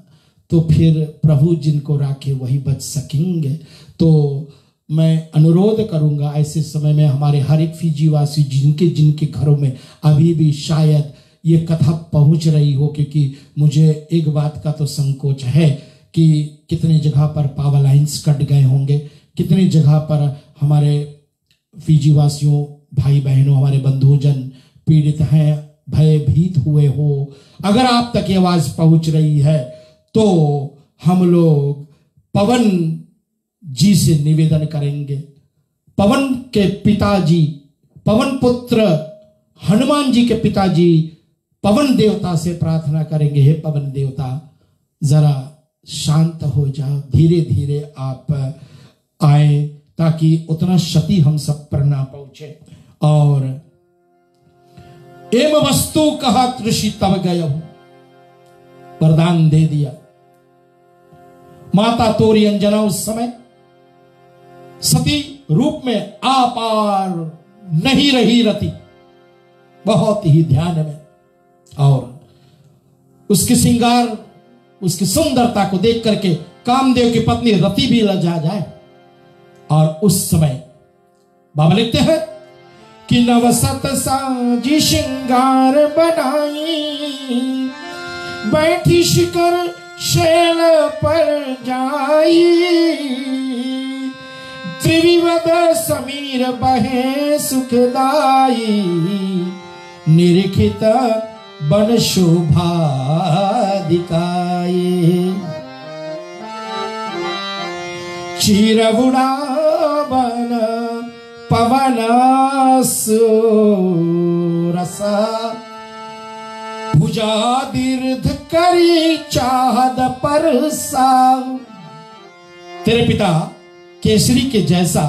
तो फिर प्रभु जिनको राखे वही बच सकेंगे। तो मैं अनुरोध करूंगा ऐसे समय में हमारे हर एक फिजी वासी जिनके घरों में अभी भी शायद ये कथा पहुंच रही हो, क्योंकि मुझे एक बात का तो संकोच है कि कितनी जगह पर पावर लाइन्स कट गए होंगे, कितनी जगह पर हमारे फिजी वासियों, भाई बहनों, हमारे बंधुजन पीड़ित हैं, भयभीत हुए हो। अगर आप तक ये आवाज पहुंच रही है तो हम लोग पवन जी से निवेदन करेंगे, पवन के पिताजी, पवन पुत्र हनुमान जी के पिताजी पवन देवता से प्रार्थना करेंगे, हे पवन देवता जरा शांत हो जाओ, धीरे धीरे आप आए ताकि उतना क्षति हम सब पर ना पहुंचे। और एम वस्तु कहा ऋषि तब गय, वरदान दे दिया। माता तोरी अंजना उस समय सती रूप में आपार नहीं रही रती, बहुत ही ध्यान में, और उसके श्रृंगार, उसकी सुंदरता को देख करके कामदेव की पत्नी रति भी लजा जाए। और उस समय बाबा लिखते हैं कि नवसत साजी श्रृंगार बनाई, बैठी शिखर शैल पर जाई, त्रिविध समीर बहे सुखदाई, निरीखित बन शोभा दिखाई, चीरबुड़ा बन पवन रसा, भुजा दीर्घ करी चाहद परसा। तेरे पिता केसरी के जैसा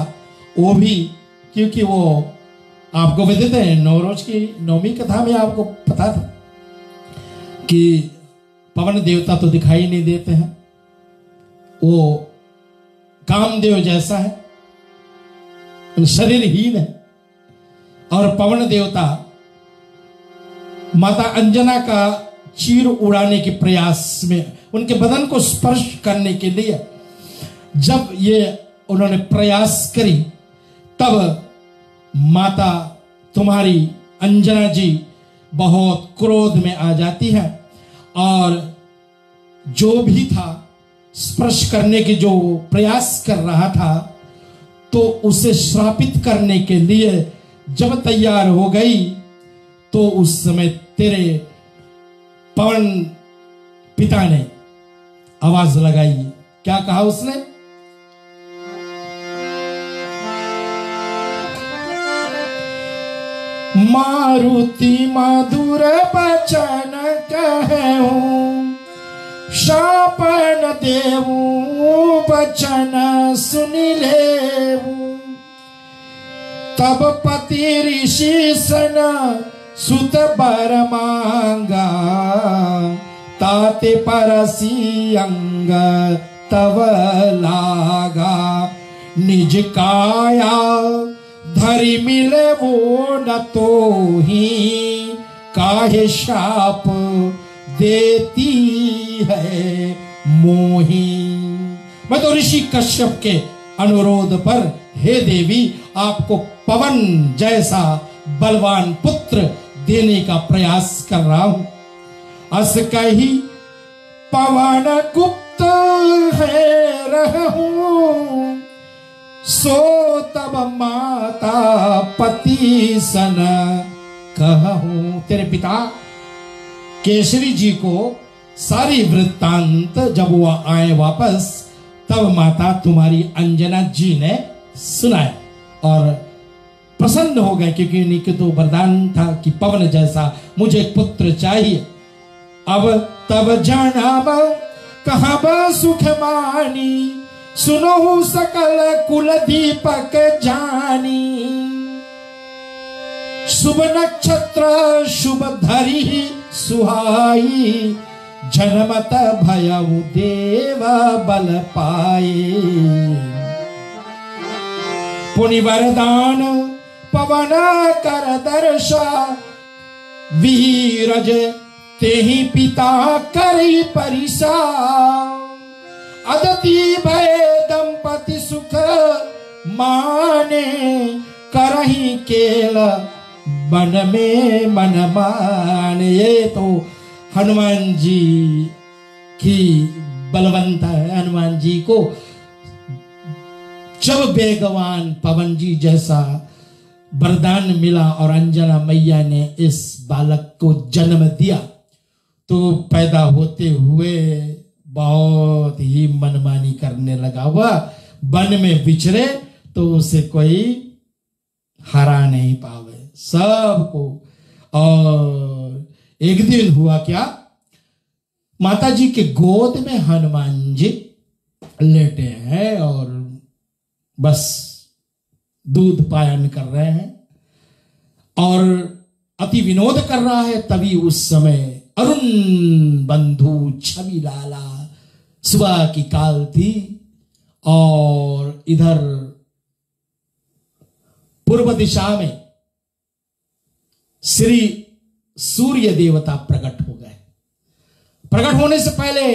वो भी, क्योंकि वो आपको बताते हैं नवरोज की नौमी कथा में आपको पता था कि पवन देवता तो दिखाई नहीं देते हैं, वो कामदेव जैसा है, शरीरहीन है। और पवन देवता माता अंजना का चीर उड़ाने के प्रयास में, उनके बदन को स्पर्श करने के लिए जब ये उन्होंने प्रयास करी, तब माता तुम्हारी अंजना जी बहुत क्रोध में आ जाती है, और जो भी था स्पर्श करने के जो प्रयास कर रहा था, तो उसे श्रापित करने के लिए जब तैयार हो गई, तो उस समय तेरे पवन पिता ने आवाज लगाई, क्या कहा उसने? मारुति मधुर बचन कहूं, शापन देवूं बचन सुन लेवूं। तब पति ऋषि सन सुत बर मांगा, ताते परसी अंग तव लागा। निज काया धरि मिले वो न तो ही, काहे शाप देती है मोही। मैं तो ऋषि कश्यप के अनुरोध पर हे देवी आपको पवन जैसा बलवान पुत्र देने का प्रयास कर रहा हूं। अस कही पवन गुप्त है रहूं, सो तब माता पति सन कहूं। तेरे पिता केसरी जी को सारी वृत्तांत जब वो आए वापस, तब माता तुम्हारी अंजना जी ने सुनाया और प्रसन्न हो गए, क्योंकि उनके तो वरदान था कि पवन जैसा मुझे पुत्र चाहिए। अब तब जाना कहब सुख मानी, सुनो सकल कुल दीपक जानी। शुभ नक्षत्र शुभ धरी सुहाई, जनमत भयउ देव बल पाए। पुनि वरदान पवन कर दर्शा, वीरज तेहि पिता करी परिसा। अदति भय दंपति सुख माने, करही केल बन में मन माने। ये तो हनुमान जी की बलवंत है। हनुमान जी को जब बेगवान पवन जी जैसा वरदान मिला और अंजना मैया ने इस बालक को जन्म दिया, तो पैदा होते हुए बहुत ही मनमानी करने लगा। वह वन में विचरे तो उसे कोई हरा नहीं पावे सबको। और एक दिन हुआ क्या, माता जी के गोद में हनुमान जी लेटे हैं और बस दूध पान कर रहे हैं और अति विनोद कर रहा है। तभी उस समय अरुण बंधु छवि लाला, सुबह की काल थी और इधर पूर्व दिशा में श्री सूर्य देवता प्रकट हो गए। प्रकट होने से पहले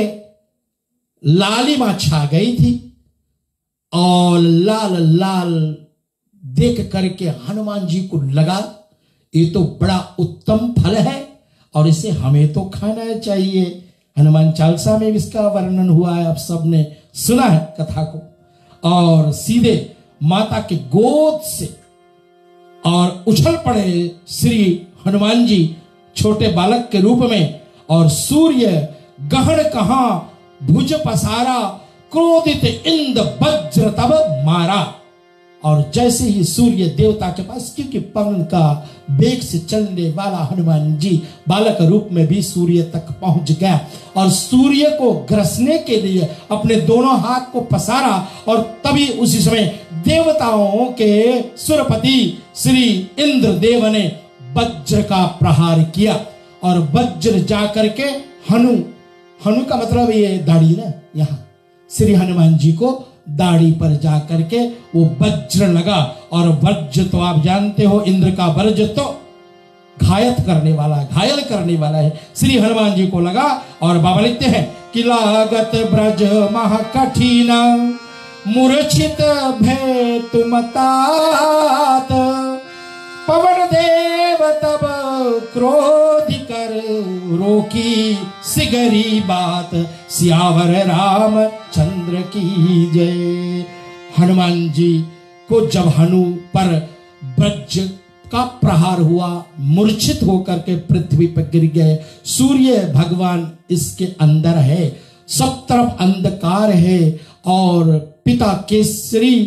लालिमा छा गई थी और लाल लाल देख करके हनुमान जी को लगा ये तो बड़ा उत्तम फल है और इसे हमें तो खाना चाहिए। हनुमान चालीसा में इसका वर्णन हुआ है, आप सबने सुना है कथा को। और सीधे माता के गोद से और उछल पड़े श्री हनुमान जी छोटे बालक के रूप में। और सूर्य गहन कहां भुज पसारा, क्रोधित इंद्र वज्र तब मारा। और जैसे ही सूर्य देवता के पास, क्योंकि पवन का वेग से चलने वाला हनुमान जी बालक रूप में भी सूर्य तक पहुंच गया और सूर्य को ग्रसने के लिए अपने दोनों हाथ को पसारा। और तभी उसी समय देवताओं के सुरपति श्री इंद्र देव ने वज्र का प्रहार किया और वज्र जाकर के हनु का मतलब ये दाढ़ी ना, यहाँ श्री हनुमान जी को दाढ़ी पर जाकर के वो वज्र लगा। और वज्र तो आप जानते हो, इंद्र का वज्र तो घायल करने वाला है। श्री हनुमान जी को लगा और बाबा लिखते हैं कि लागत ब्रज महा कठिन, मूर्छित भय तुम तात। पवन देव तब क्रोध कर रोकी, सिगरी बात सियावर राम चंद्र की जय। हनुमान जी को जब हनु पर वज्र का प्रहार हुआ, मूर्छित होकर के पृथ्वी पर गिर गए। सूर्य भगवान इसके अंदर है सब तरफ अंधकार है। और पिता केसरी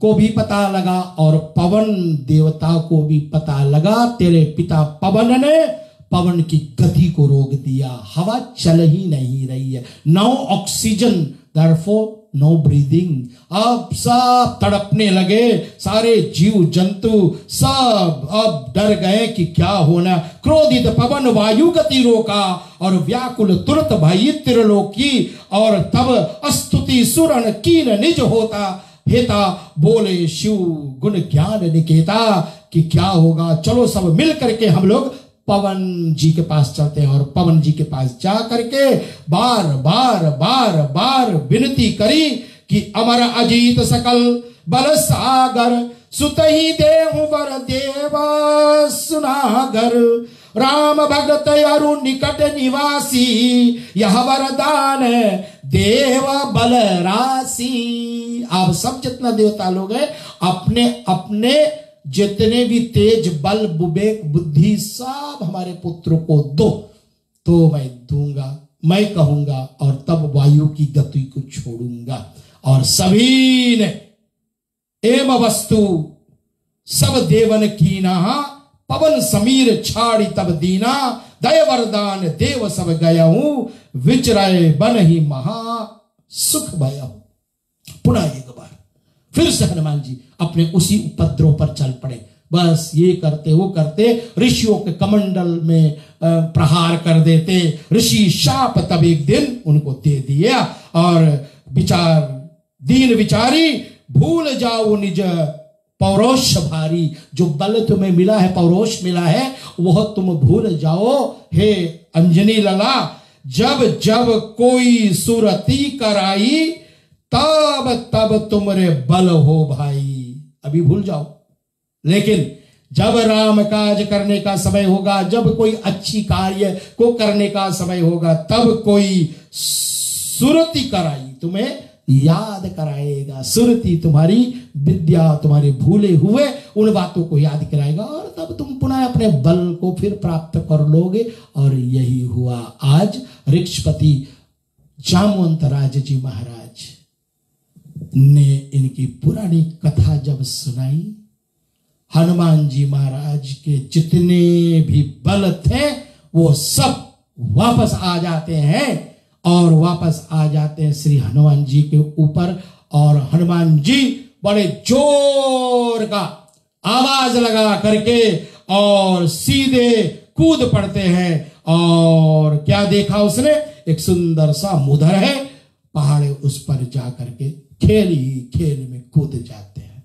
को भी पता लगा और पवन देवता को भी पता लगा, तेरे पिता पवन ने पवन की गति को रोक दिया, हवा चल ही नहीं रही है, no oxygen, therefore no breathing. अब सब तड़पने लगे, सारे जीव जंतु सब अब डर गए कि क्या होना। क्रोधित पवन वायु गति रोका और व्याकुल तुरत भई त्रिलोकी। और तब अस्तुति सुरन कीन निज होता, हेता बोले शिव गुण ज्ञान निकेता कि क्या होगा, चलो सब मिल करके हम लोग पवन जी के पास चलते हैं। और पवन जी के पास जा करके बार बार बार बार विनती करी कि अमर अजीत सकल बल सागर, सुत ही देहु वर देव सुनागर, राम भगत अरु निकट निवासी, यह वरदान देव बल राशि। आप सब जितना देवता लोग हैं अपने अपने जितने भी तेज बल विवेक बुद्धि सब हमारे पुत्र को दो, तो मैं दूंगा, मैं कहूंगा और तब वायु की गति को छोड़ूंगा। और सभी ने एम वस्तु सब देवन कीना, पवन समीर छाड़ी तब दीना, दय वरदान देव सब गया हूं, विचराय बन ही महा सुख भया। पुनः एक बार फिर से हनुमान जी अपने उसी उपद्रव पर चल पड़े। बस ये करते वो करते ऋषियों के कमंडल में प्रहार कर देते। ऋषि शाप तब एक दिन उनको दे दिया और विचार दीन विचारी, भूल जाओ निज पौरोष भारी। जो बल तुम्हें मिला है, पौरोष मिला है, वह तुम भूल जाओ हे अंजनी लला। जब जब कोई सुरती कराई, तब तब तुमरे बल हो भाई। अभी भूल जाओ, लेकिन जब राम काज करने का समय होगा, जब कोई अच्छी कार्य को करने का समय होगा, तब कोई सुरति कराई तुम्हें याद कराएगा। सुरति तुम्हारी विद्या, तुम्हारे भूले हुए उन बातों को याद कराएगा और तब तुम पुनः अपने बल को फिर प्राप्त कर लोगे। और यही हुआ। आज ऋक्षपति जामवंत राज जी महाराज ने इनकी पुरानी कथा जब सुनाई, हनुमान जी महाराज के जितने भी बल थे वो सब वापस आ जाते हैं और वापस आ जाते हैं श्री हनुमान जी के ऊपर। और हनुमान जी बड़े जोर का आवाज लगा करके और सीधे कूद पड़ते हैं। और क्या देखा उसने, एक सुंदर सा मुधर है, पहाड़ उस पर जा करके खेल ही खेल में कूद जाते हैं।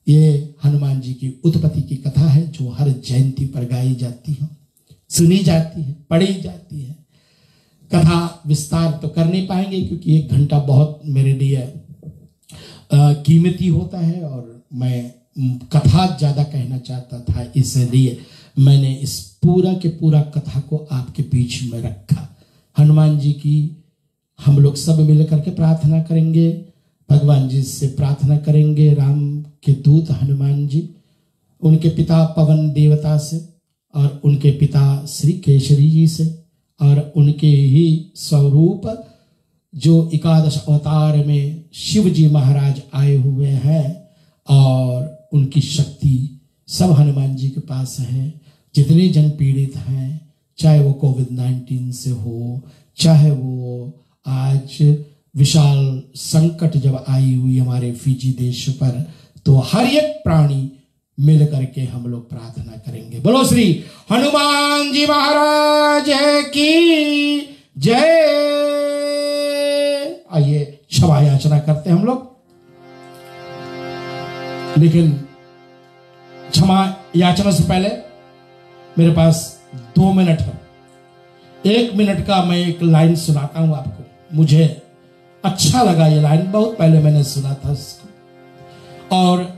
ये हनुमान जी की उत्पत्ति की कथा है जो हर जयंती पर गाई जाती है, सुनी जाती है, पढ़ी जाती है। कथा विस्तार तो कर नहीं पाएंगे क्योंकि 1 घंटा बहुत मेरे लिए कीमती होता है और मैं कथा ज्यादा कहना चाहता था, इसलिए मैंने इस पूरा के पूरा कथा को आपके बीच में रखा। हनुमान जी की हम लोग सब मिलकर के प्रार्थना करेंगे, भगवान जी से प्रार्थना करेंगे, राम के दूत हनुमान जी, उनके पिता पवन देवता से और उनके पिता श्री केसरी जी से और उनके ही स्वरूप जो 11 अवतार में शिव जी महाराज आए हुए हैं और उनकी शक्ति सब हनुमान जी के पास है। जितने जन पीड़ित हैं, चाहे वो कोविड-19 से हो, चाहे वो आज विशाल संकट जब आई हुई हमारे फिजी देश पर, तो हर एक प्राणी मिल करके हम लोग प्रार्थना करेंगे। बोलो श्री हनुमान जी महाराज की जय। आइए क्षमा याचना करते हैं हम लोग, लेकिन क्षमा याचना से पहले मेरे पास 2 मिनट है। 1 मिनट का मैं एक लाइन सुनाता हूं आपको। मुझे अच्छा लगा ये लाइन, बहुत पहले मैंने सुना था इसको। और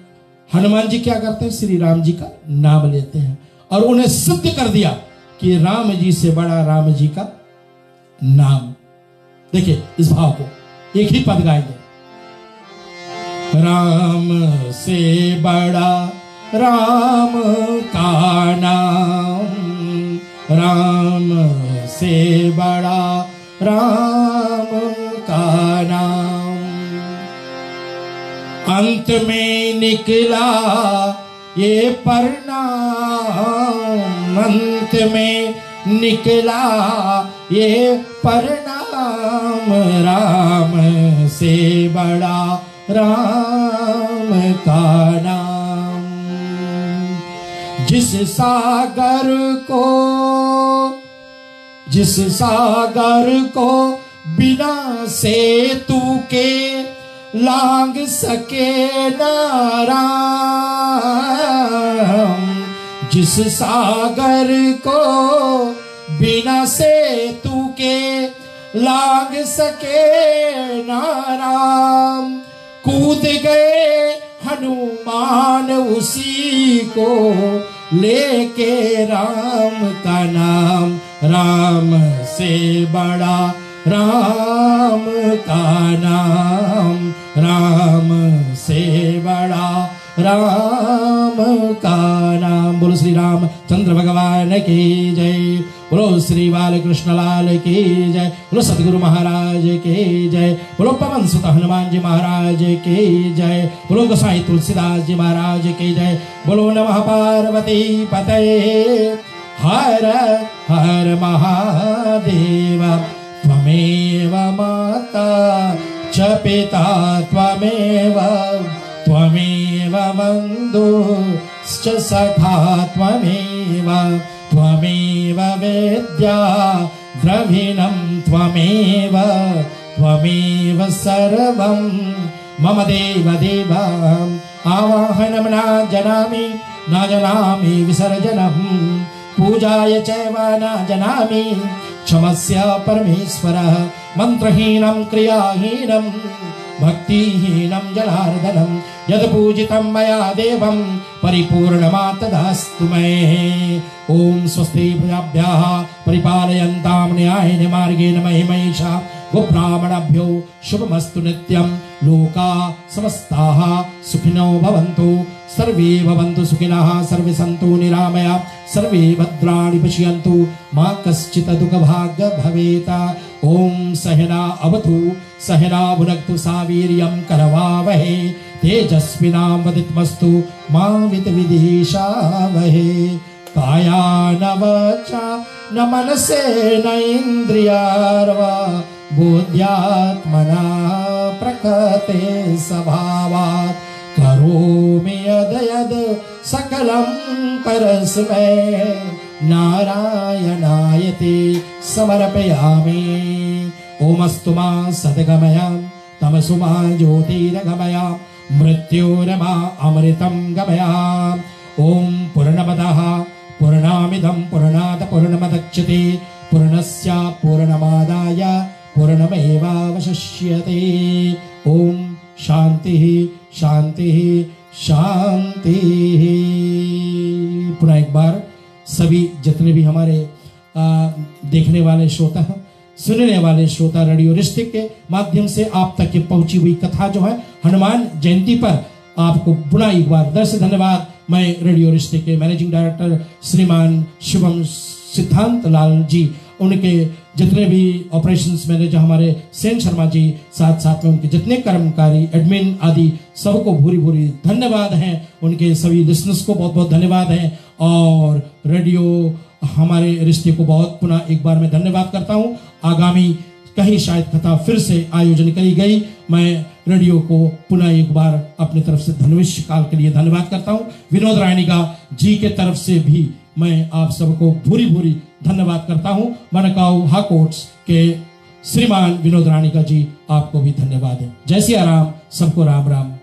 हनुमान जी क्या करते हैं, श्री राम जी का नाम लेते हैं और उन्हें सिद्ध कर दिया कि राम जी से बड़ा राम जी का नाम। देखिए इस भाव को, एक ही पद गाएंगे। राम से बड़ा राम का नाम, राम से बड़ा राम अंत में निकला ये परिणाम, अंत में निकला ये परिणाम, राम से बड़ा राम का नाम। जिस सागर को बिना सेतु के लांग सके न राम, जिस सागर को बिना सेतु के लांग सके न राम, कूद गए हनुमान उसी को लेके राम का नाम, राम से बड़ा राम का नाम, राम से बड़ा राम का नाम। बोलो श्री राम चंद्र भगवान की जय, बोलो श्री बालकृष्ण लाल की जय, बोलो सतगुरु महाराज की जय, बोलो पवन सुत हनुमान जी महाराज की जय, बोलो गोसाई तुलसीदास जी महाराज की जय, बोलो नमः पार्वती पतये हर हर महादेव। त्वमेव माता च पिता त्वमेव, त्वमेव बन्धुश्च सखा त्वमेव, त्वमेव वेद्या द्रविणं त्वमेव, त्वमेव सर्वं मम देव देव। आवाहनं न जानामि विसर्जनं, पूजाय चैव न जानामि क्षमस्य परमेश्वरः। मंत्रहीनं क्रियाहीनं भक्तिहीनं जनार्दनं, यद पूजितं मया देवं परिपूर्णमातदास्तु मे। ओम स्वस्ति प्रजाभ्यः परिपालयन्तां न्यायेन मार्गेण महिमैषा गोब्राह्मणभ्यो शुभमस्तु नित्यं। लोका समस्ताः सुखिनो भवन्तु, सर्वे भवन्तु सुखिनः, सर्वे सन्तु निरामया, सर्वे भद्राणि पश्यन्तु, मा कश्चित् दुःखभाग् भवेत्। ओम सहना अवतु सहना भुनक्तु सावीर्यं करवावहे, तेजस्विनावदितमस्तु मा विद्विषावहे। कायान वाचा न मनसेन इन्द्रियार्वा, बुद्ध्यात्मना प्रकृते स्वभावात्। करोमि यद् सकलं परस्मै, नारायणायते समर्पयामि। ओमस्तु मा सद्गमय तमसु मा ज्योतिर्गमय, मृत्योर्मा अमृतं गमय। ओम पूर्णमदः पूर्णमिदं पूर्णात् पूर्णमुदच्यते, पूर्णस्य पूर्णमादाय पूर्णमेवावशिष्यते। ओम शांति शांति शांति। पुनः एक बार सभी जितने भी हमारे देखने वाले श्रोता हैं, सुनने वाले श्रोता, रेडियो रिश्तिक के माध्यम से आप तक के पहुंची हुई कथा जो है हनुमान जयंती पर, आपको पुनः एक बार दर से धन्यवाद। मैं रेडियो रिश्ते के मैनेजिंग डायरेक्टर श्रीमान शिवम सिद्धांत लाल जी, उनके जितने भी ऑपरेशंस मैनेजर हमारे सेन शर्मा जी, साथ साथ में उनके जितने कर्मकारी एडमिन आदि सबको भूरी भूरी धन्यवाद हैं। उनके सभी लिसनर्स को बहुत बहुत धन्यवाद है, और रेडियो हमारे रिश्ते को बहुत पुनः एक बार मैं धन्यवाद करता हूँ। आगामी कहीं शायद कथा फिर से आयोजन करी गई, मैं रेडियो को पुनः एक बार अपनी तरफ से धन्यवाद काल के लिए धन्यवाद करता हूँ। विनोद रायनिका जी के तरफ से भी मैं आप सबको भूरी भूरी धन्यवाद करता हूँ। मनकाऊ हाकोट्स के श्रीमान विनोद रायनिका जी, आपको भी धन्यवाद है। जय सिया राम, सबको राम राम।